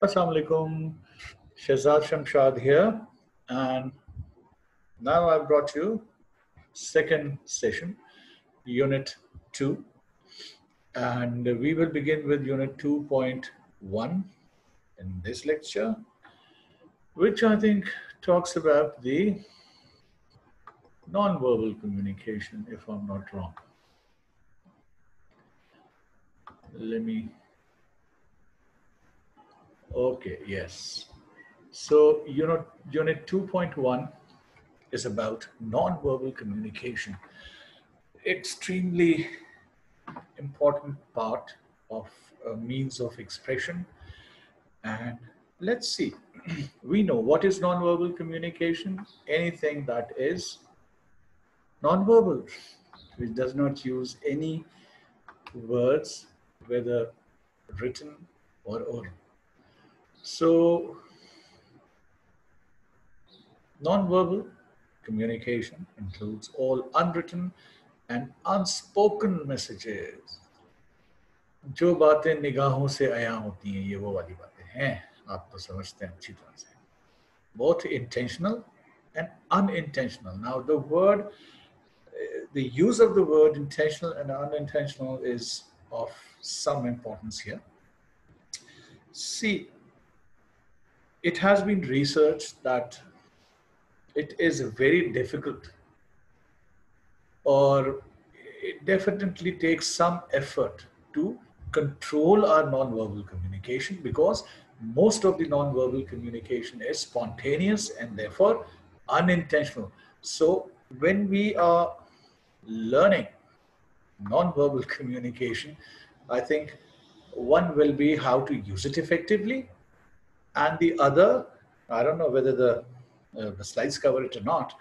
Assalamu alaikum, Shahzad Shamshad here, and now I've brought you second session, Unit 2, and we will begin with Unit 2.1 in this lecture, which I think talks about the non-verbal communication, if I'm not wrong. Let me, okay, yes. So, Unit 2.1 is about non-verbal communication. Extremely important part of a means of expression. And let's see, we know what is nonverbal communication, anything that is nonverbal, which does not use any words, whether written or oral. So, nonverbal communication includes all unwritten and unspoken messages. जो बातें निगाहों से आया होती हैं ये वो वाली बातें हैं आप तो समझते हैं अच्छी तरह से both intentional and unintentional. Now the use of the word intentional and unintentional is of some importance here. See, it has been researched that it is very difficult, or it definitely takes some effort to control our nonverbal communication, because most of the nonverbal communication is spontaneous and therefore unintentional. So when we are learning nonverbal communication, I think one will be how to use it effectively, and the other, I don't know whether the slides cover it or not,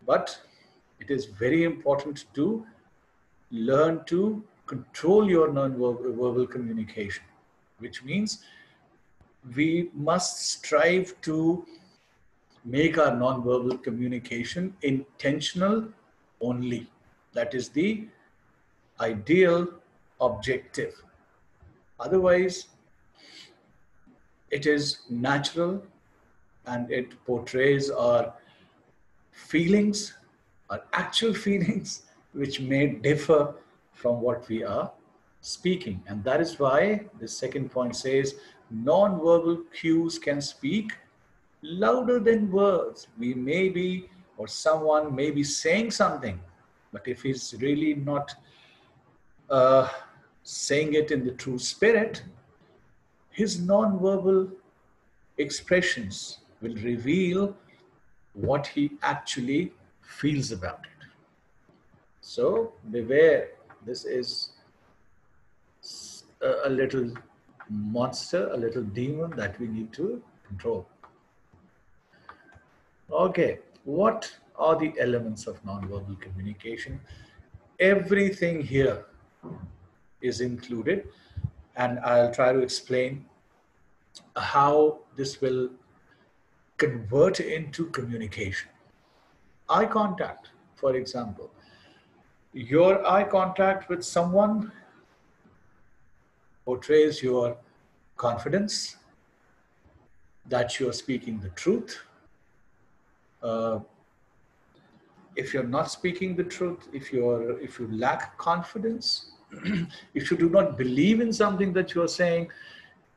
but it is very important to learn to control your non-verbal communication, which means we must strive to make our non-verbal communication intentional only. That is the ideal objective. Otherwise, it is natural and it portrays our feelings, our actual feelings, which may differ from what we are speaking. And that is why the second point says non-verbal cues can speak louder than words. We may be, or someone may be saying something, but if he's really not saying it in the true spirit, his non-verbal expressions will reveal what he actually feels about it. So beware, this is a little monster, a little demon that we need to control. Okay, what are the elements of nonverbal communication? Everything here is included, and I'll try to explain how this will convert into communication. Eye contact, for example. Your eye contact with someone portrays your confidence that you're speaking the truth. If you're not speaking the truth, if you lack confidence, if you do not believe in something that you're saying,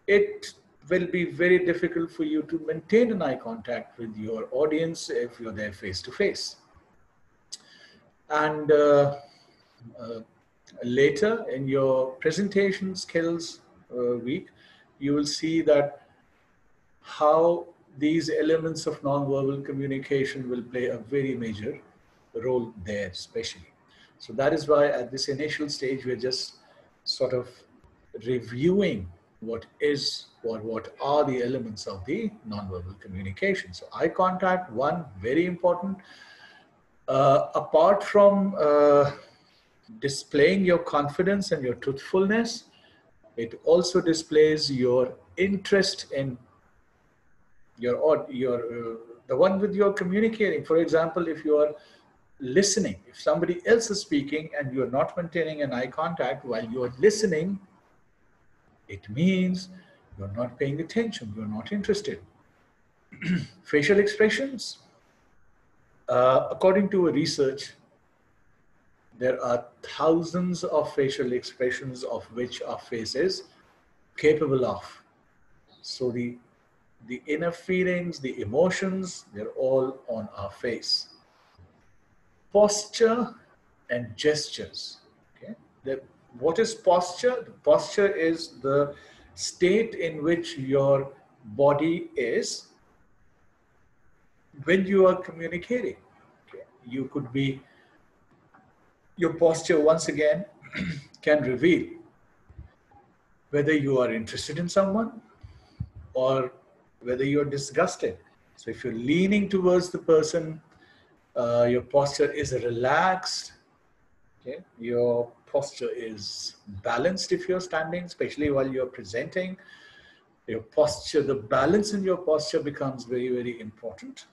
it will be very difficult for you to maintain an eye contact with your audience if you're there face to face. And later in your presentation skills week, you will see that how these elements of nonverbal communication will play a very major role there, especially. So that is why at this initial stage, we're just sort of reviewing what is or what are the elements of the nonverbal communication. So eye contact, one, very important. Apart from displaying your confidence and your truthfulness, it also displays your interest in the one with you're communicating. For example, if you are listening, if somebody else is speaking and you're not maintaining an eye contact while you're listening, it means You're not paying attention. You're not interested. Facial expressions. According to a research, there are thousands of facial expressions of which our face is capable of. So the inner feelings, the emotions, they're all on our face. Posture and gestures. Okay. What is posture? The posture is the state in which your body is when you are communicating. Okay. You could be, your posture once again can reveal whether you are interested in someone or whether you're disgusted. So if you're leaning towards the person, your posture is relaxed. Okay? Your posture is balanced if you're standing, especially while you're presenting. Your posture, the balance in your posture becomes very, very important.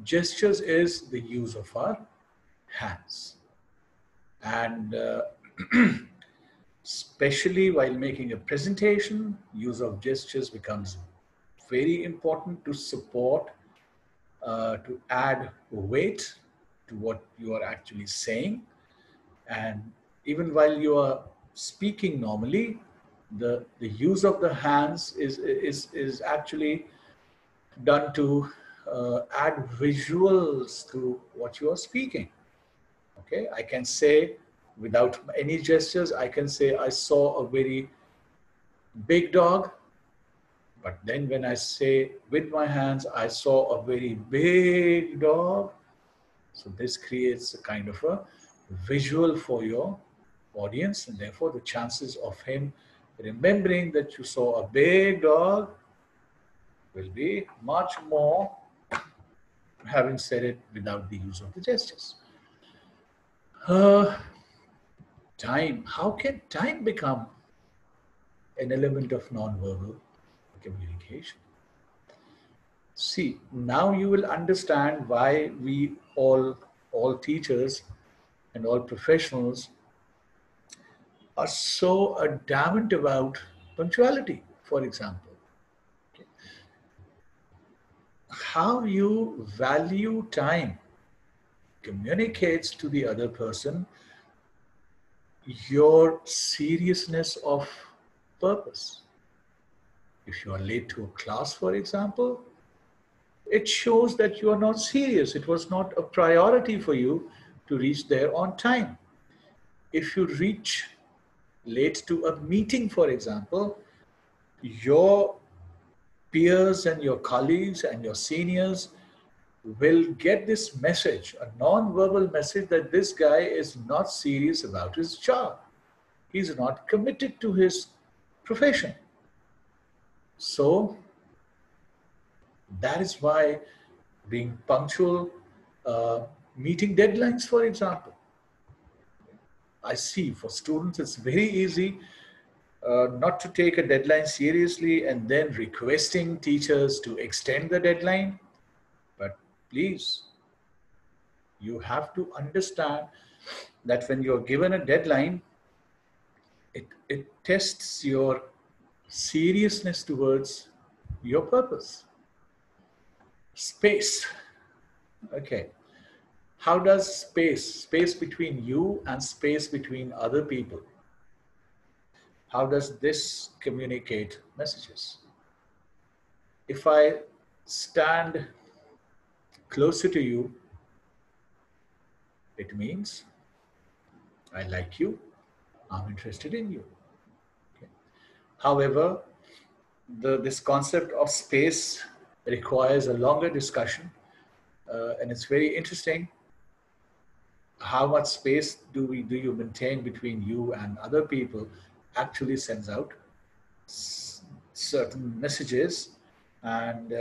Gestures is the use of our hands. And especially while making a presentation, use of gestures becomes very important to support, to add weight to what you are actually saying. And even while you are speaking normally, the use of the hands is actually done to add visuals to what you are speaking. Okay, I can say without any gestures, I can say I saw a very big dog, but then when I say with my hands, I saw a very big dog. So this creates a kind of a visual for your audience, and therefore the chances of him remembering that you saw a big dog will be much more having said it without the use of the gestures. Uh, Time. How can time become an element of non-verbal communication? See, now you will understand why we all teachers and all professionals are so adamant about punctuality, for example. Okay. How you value time communicates to the other person your seriousness of purpose. If you are late to a class, for example, it shows that you are not serious. It was not a priority for you to reach there on time. If you reach late to a meeting, for example, your peers and your colleagues and your seniors will get this message, a non-verbal message, that this guy is not serious about his job. He's not committed to his profession. So that is why being punctual, meeting deadlines, for example. I see for students it's very easy not to take a deadline seriously and then requesting teachers to extend the deadline. But please, you have to understand that when you're given a deadline, it tests your seriousness towards your purpose. Space. Okay. How does space between you and space between other people, how does this communicate messages? If I stand closer to you, it means I like you, I'm interested in you. Okay. However, this concept of space requires a longer discussion, and it's very interesting. How much space do you maintain between you and other people actually sends out certain messages, and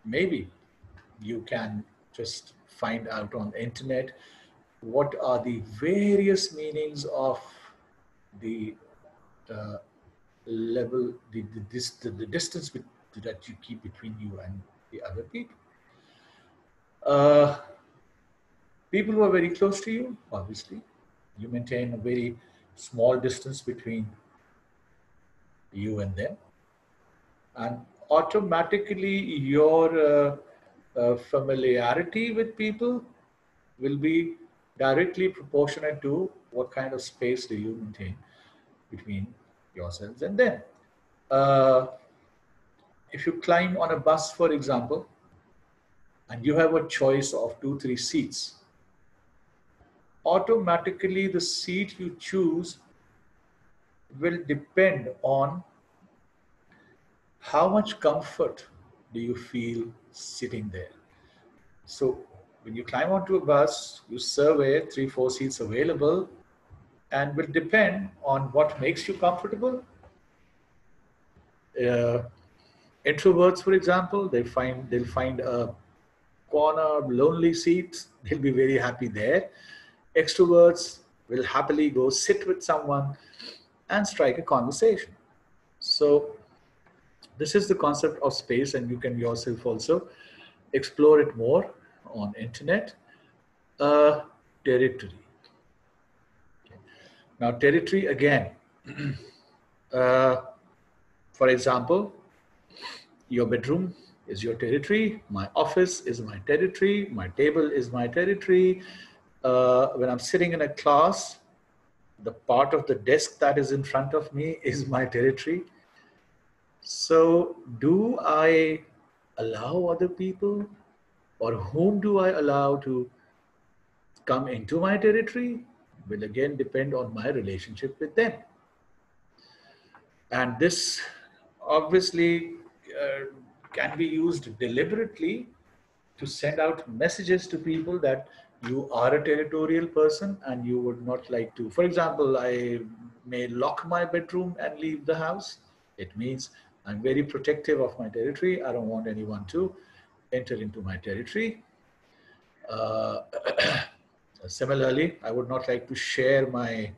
maybe you can just find out on the internet what are the various meanings of the uh, level, the distance that you keep between you and the other people. Uh, People who are very close to you, obviously, you maintain a very small distance between you and them. And automatically your familiarity with people will be directly proportionate to what kind of space do you maintain between yourselves and them. Uh, if you climb on a bus, for example, and you have a choice of 2, 3 seats, automatically the seat you choose will depend on how much comfort do you feel sitting there. So when you climb onto a bus, you survey 3, 4 seats available and will depend on what makes you comfortable. Uh, Introverts, for example, they'll find a corner, lonely seat. They'll be very happy there. Extroverts will happily go sit with someone and strike a conversation. So this is the concept of space, and you can yourself also explore it more on internet. Territory. Now, territory again. uh, for example, your bedroom is your territory. My office is my territory. My table is my territory. When I'm sitting in a class, the part of the desk that is in front of me is my territory. So, do I allow other people, or whom do I allow to come into my territory? Will again depend on my relationship with them. And this obviously uh, can be used deliberately to send out messages to people that you are a territorial person and you would not like to. For example, I may lock my bedroom and leave the house. It means I'm very protective of my territory. I don't want anyone to enter into my territory. Uh, Similarly, I would not like to share my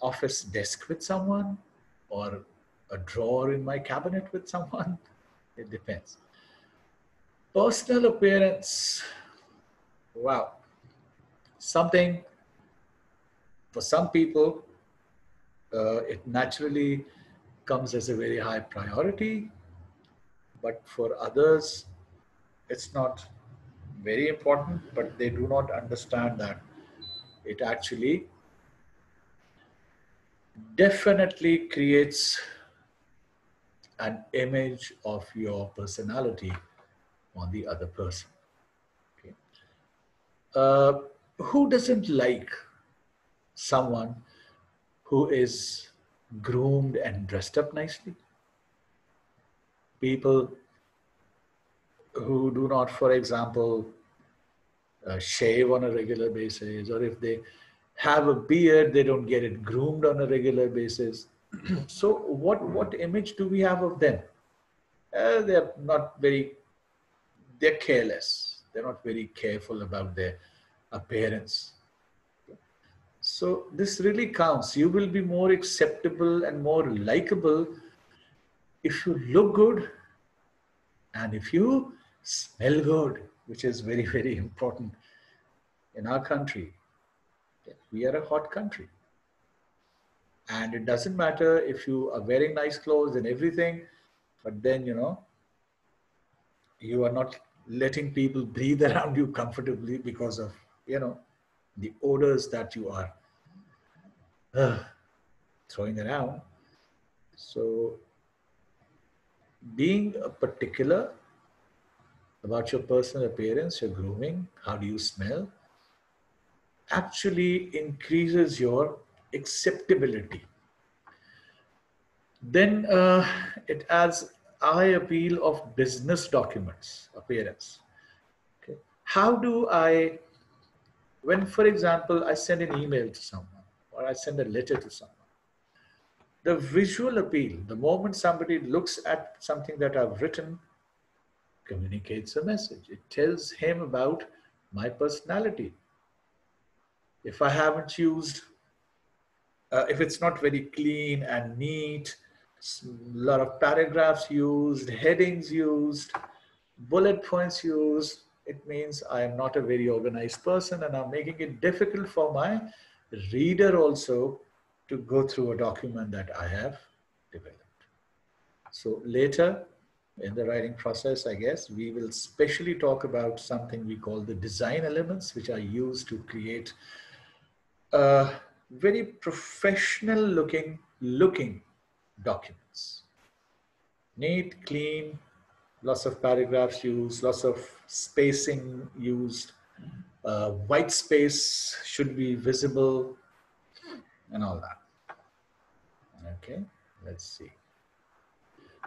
office desk with someone or a drawer in my cabinet with someone. It depends. Personal appearance. Wow. Something for some people, it naturally comes as a very high priority, but for others, it's not very important, but they do not understand that it actually definitely creates an image of your personality on the other person. Okay. Uh, who doesn't like someone who is groomed and dressed up nicely? People who do not, for example, shave on a regular basis, or if they have a beard, they don't get it groomed on a regular basis. So, what image do we have of them? They're not very, they're careless. They're not very careful about their appearance. So this really counts. You will be more acceptable and more likable if you look good and if you smell good, which is very, very important in our country. We are a hot country. And it doesn't matter if you are wearing nice clothes and everything, but then, you are not letting people breathe around you comfortably because of, the odors that you are uh, throwing around. So being particular about your personal appearance, your grooming, how do you smell, actually increases your acceptability. Then it adds eye appeal of business documents appearance. Okay. How do I, when, for example, I send an email to someone or I send a letter to someone, the visual appeal, the moment somebody looks at something that I've written, communicates a message. It tells him about my personality. If I haven't used, if it's not very clean and neat, a lot of paragraphs used, headings used, bullet points used, it means I am not a very organized person and I'm making it difficult for my reader also to go through a document that I have developed. So later in the writing process, I guess, we will specially talk about something we call the design elements, which are used to create very professional looking documents. Neat, clean, lots of paragraphs used, lots of spacing used, white space should be visible, and all that. Okay, let's see.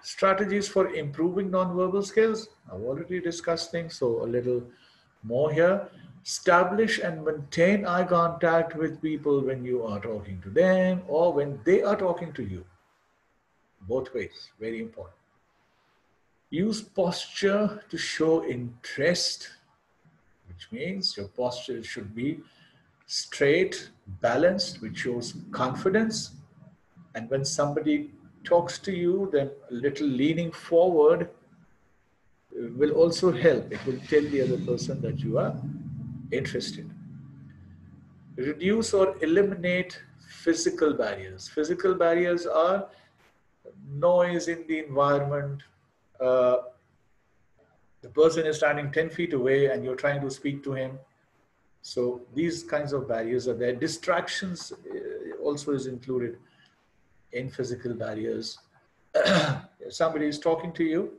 Strategies for improving nonverbal skills. I've already discussed things, so a little more here. Establish and maintain eye contact with people when you are talking to them or when they are talking to you. Both ways, very important. Use posture to show interest, which means your posture should be straight, balanced, which shows confidence. And when somebody talks to you, then a little leaning forward will also help. It will tell the other person that you are interested. Reduce or eliminate physical barriers. Physical barriers are noise in the environment. The person is standing 10 feet away and you're trying to speak to him. So these kinds of barriers are there. Distractions also is included in physical barriers. Somebody is talking to you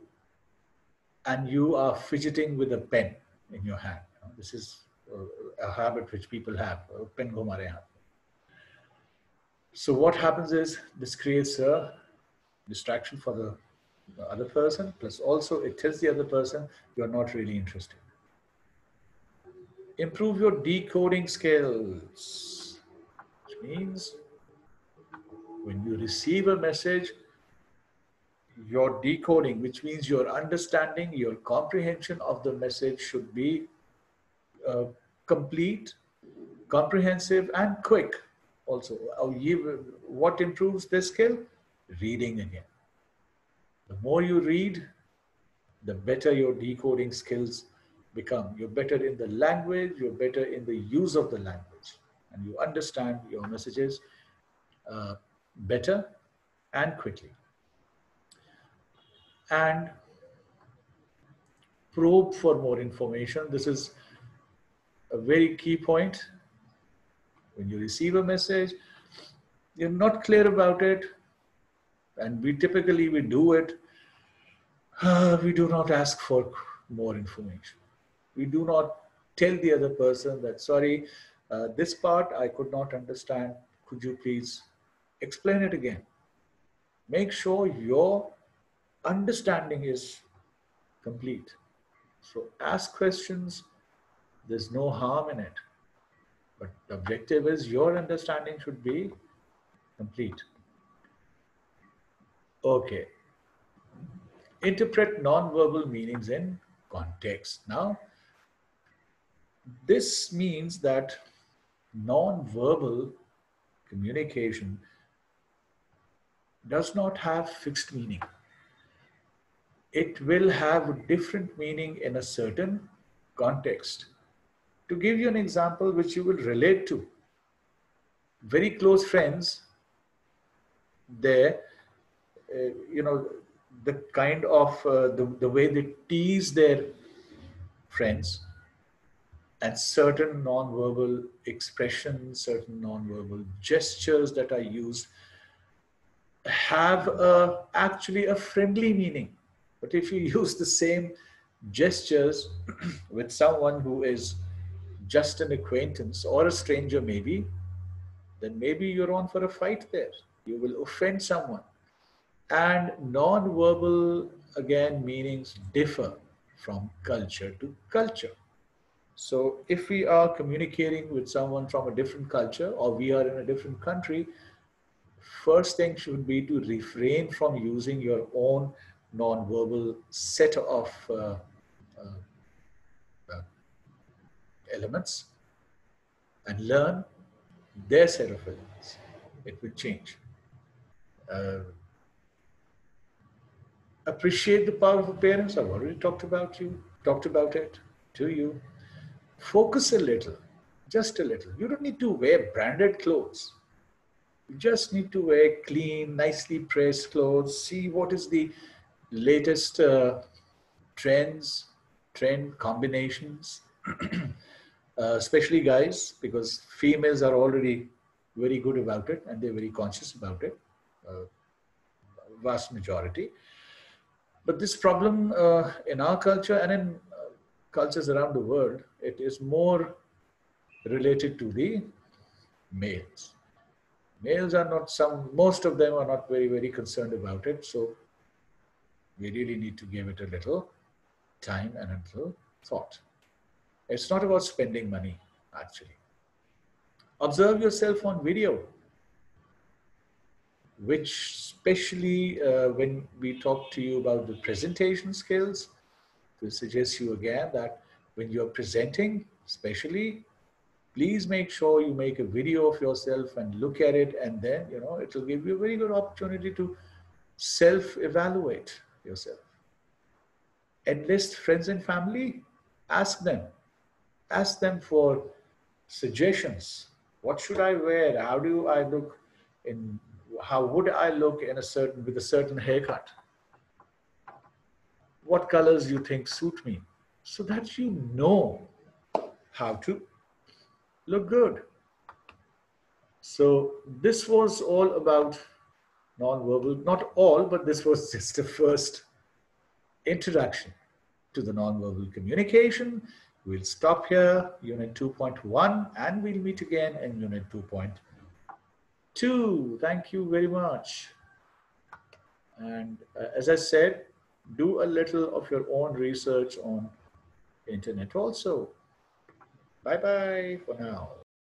and you are fidgeting with a pen in your hand. This is a habit which people have. Pen go mare haath. So what happens is this creates a distraction for the other person, plus also it tells the other person you're not really interested. Improve your decoding skills, which means when you receive a message, your decoding, which means your understanding, your comprehension of the message should be complete, comprehensive, and quick. Also, what improves this skill? Reading again. The more you read, the better your decoding skills become. You're better in the language, you're better in the use of the language, and you understand your messages better and quickly. And probe for more information. This is a very key point. When you receive a message, you're not clear about it, and we typically do it. We do not ask for more information. We do not tell the other person that, sorry, this part I could not understand. Could you please explain it again? Make sure your understanding is complete. So ask questions. There's no harm in it. But the objective is your understanding should be complete. Okay. Interpret non-verbal meanings in context. Now, this means that non-verbal communication does not have fixed meaning. It will have different meaning in a certain context. To give you an example which you will relate to, very close friends, there, the kind of, the way they tease their friends, and certain non-verbal expressions, certain non-verbal gestures that are used have actually a friendly meaning. But if you use the same gestures with someone who is just an acquaintance or a stranger maybe, then maybe you're on for a fight there. You will offend someone. And non-verbal, again, meanings differ from culture to culture. So if we are communicating with someone from a different culture or we are in a different country, first thing should be to refrain from using your own non-verbal set of elements and learn their set of elements. It will change. Appreciate the power of parents. I've already talked about it to you. Focus a little, just a little. You don't need to wear branded clothes. You just need to wear clean, nicely pressed clothes. See what is the latest trends, trend combinations, especially guys, because females are already very good about it and they're very conscious about it, uh, vast majority. But this problem in our culture and in cultures around the world, it is more related to the males. Males are not some, most of them are not very, very concerned about it. So we really need to give it a little time and a little thought. It's not about spending money, actually. Observe yourself on video, which especially when we talk to you about the presentation skills, to suggest you again that when you're presenting, especially, please make sure you make a video of yourself and look at it, and then, you know, it will give you a very good opportunity to self-evaluate yourself. Enlist friends and family, ask them. Ask them for suggestions. What should I wear? How do I look in, how would I look in a certain, with a certain haircut? What colors do you think suit me? So that you know how to look good. So this was all about non-verbal, not all, but this was just the first introduction to the non-verbal communication. We'll stop here, Unit 2.1, and we'll meet again in Unit 2.2. Thank you very much. And as I said, do a little of your own research on internet also. Bye-bye for now.